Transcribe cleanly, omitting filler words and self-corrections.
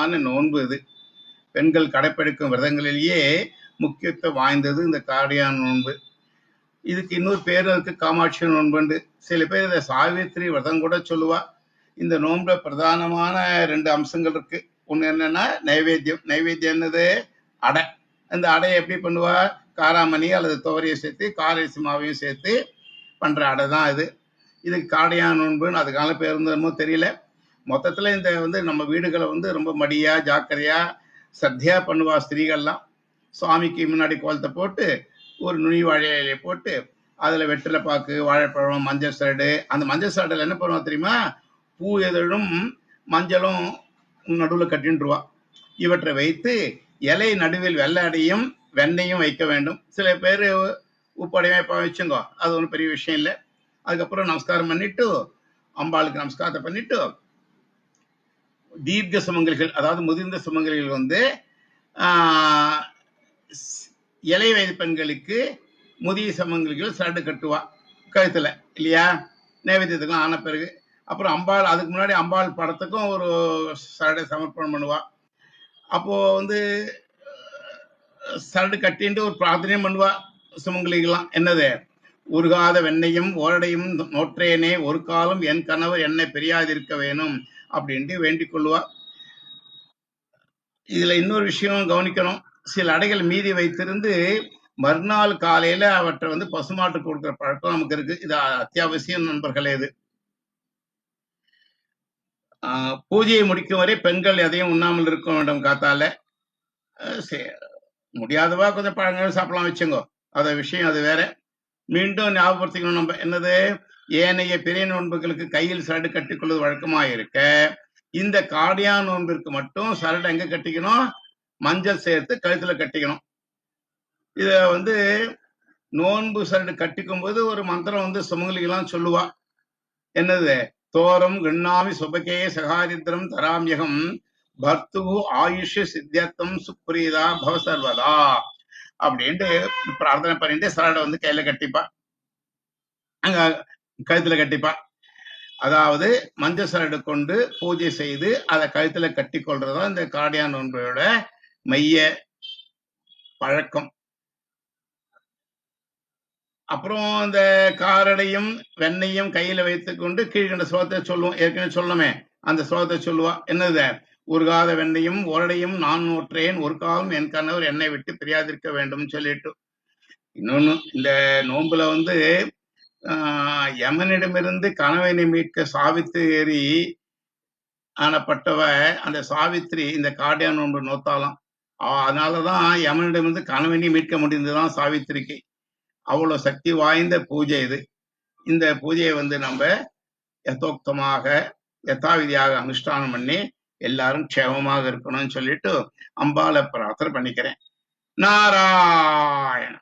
முக்கியமான நோன்பு இது. பெண்கள் கடைப்பிடிக்கும் விரதங்களிலேயே முக்கியத்துவம் வாய்ந்தது இந்த காரியான நோன்பு. இதுக்கு இன்னொரு பேர் இருக்கு, காமாட்சி நோன்புண்டு. சில பேர் இதை சாவித்திரி விரதம் கூட சொல்லுவா. இந்த நோன்புல பிரதானமான 2 அம்சங்கள் இருக்கு. ஒண்ணு என்னன்னா நைவேத்தியம். நைவேத்தியம் என்னது? அடை. அந்த அடையை எப்படி பண்ணுவா? காராமணி அல்லது துவரையை சேர்த்து காரரிசி மாவையும் சேர்த்து பண்ற அடை தான் இது. இதுக்கு காடையான நோன்புன்னு அதுக்கான பேர் இருந்தமோ தெரியல. மொத்தத்துல இந்த நம்ம வீடுகளை ரொம்ப மடியா ஜாக்கிரதையா சத்தியா பண்ணுவா ஸ்திரீகள்லாம். சுவாமிக்கு முன்னாடி கோலத்தை போட்டு ஒரு நுனி வாழை இலையை போட்டு அதுல வெற்றிலை பாக்கு, வாழைப்பழம், மஞ்சள் சரடு. அந்த மஞ்சள் சரடுல என்ன பண்ணுவா தெரியுமா? பூ எதழும் மஞ்சளும் நடுவில் கட்டின்றுவா. இவற்றை வைத்து இலை நடுவில் வெள்ளை அடையும் வெண்ணையும் வைக்க வேண்டும். சில பேர் உப்படையும் வைப்பா, வச்சுங்கோ, அது ஒன்றும் பெரிய விஷயம் இல்லை. அதுக்கப்புறம் நமஸ்காரம் பண்ணிட்டு அம்பாளுக்கு நமஸ்காரத்தை பண்ணிட்டு தீர்க்க சுமங்கலிகள், அதாவது முதிர்ந்த சுமங்கலிகள் இலை வயது பெண்களுக்கு முதிய சுமங்கலிகள் சரடு கட்டுவா கழுத்துல, இல்லையா? நைவேத்தியத்துக்கும் ஆன பிறகு அப்புறம் அம்பாள், அதுக்கு முன்னாடி அம்பாள் படத்துக்கும் ஒரு சரடை சமர்ப்பணம் பண்ணுவா. அப்போ சரடு கட்டின்ட்டு ஒரு பிரார்த்தனையும் பண்ணுவா சுமங்கலிகள்லாம். என்னது? உருகாத வெண்ணையும் ஓரடையும் நோற்றேனே, ஒரு காலம் என் கணவர் என்னை பிரியாதிருக்க வேணும் அப்படின்ட்டு வேண்டிக் கொள்ளுவா. இதுல இன்னொரு விஷயம் கவனிக்கணும். சில அடைகள் மீதி வைத்திருந்து மறுநாள் காலையில அவற்றை பசுமாட்டு கொடுக்கிற பழக்கம் நமக்கு இருக்கு. இது அத்தியாவசியம் நண்பர்களே. இது பூஜையை முடிக்கும் வரை பெண்கள் எதையும் உண்ணாமல் இருக்க வேண்டும். காத்தால முடியாதவா கொஞ்சம் பழங்கள் சாப்பிடலாம், வச்சுங்கோ, அத விஷயம் அது வேற. மீண்டும் ஞாபகப்படுத்திக்கணும் நம்ம. என்னது? ஏனைய பிறை நோன்புகளுக்கு கையில் சரடு கட்டிக்கொள்வது வழக்கமாயிருக்க, இந்த காடியா நோன்பிற்கு மட்டும் சரடு எங்க கட்டிக்கணும்? மஞ்சள் சேர்த்து கழுத்துல கட்டிக்கணும். இத நோன்பு சரடு கட்டிக்கும் போது ஒரு மந்திரம் சுமங்கலிகளாம் சொல்லுவா. என்னது? தோரம் கண்ணாமி சுபகே சகாரித்திரம் தராமியகம் பர்த்து ஆயுஷ் சித்தியத்தம் சுப்ரீதா பவ சர்வதா அப்படின்ட்டு பிரார்த்தனை பண்ணிட்டு சரடை கையில கட்டிப்பா, அங்க கழுத்துல கட்டிப்பா. அதாவது மஞ்சள் சரடு கொண்டு பூஜை செய்து அதை கழுத்துல கட்டி கொள்றதுதான் இந்த காடியா நோன்போட மைய பழக்கம். அப்புறம் இந்த காரடையும் வெண்ணையும் கையில வைத்துக் கொண்டு கீழ்கண்ட ஸ்லோகத்தை சொல்லுவோம். ஏற்கனவே சொல்லணுமே, அந்த ஸ்லோகத்தை சொல்லுவா. என்னது? உருகாத வெண்ணையும் ஓரடையும் நான் நோற்றேன், ஒரு காலம் என் கணவர் என்னை விட்டு பிரியாதிருக்க வேண்டும் சொல்லிட்டு. இன்னொன்னு, இந்த நோன்புல யமனிடமிருந்து கணவனை மீட்க சாவித்திரி ஆனப்பட்டவ அந்த சாவித்திரி இந்த காடியா நோன்பு நோத்தாலாம். அதனாலதான் யமனிடமிருந்து கணவனை மீட்க முடிந்ததுதான் சாவித்திரிக்கு. அவ்வளவு சக்தி வாய்ந்த பூஜை இது. இந்த பூஜையை நம்ம யதோக்தமாக யதாவிதியாக அனுஷ்டானம் பண்ணி எல்லாரும் க்ஷேமமாக இருக்கணும்னு சொல்லிட்டு அம்பாளை பிரார்த்தனை பண்ணிக்கிறேன். நாராயண.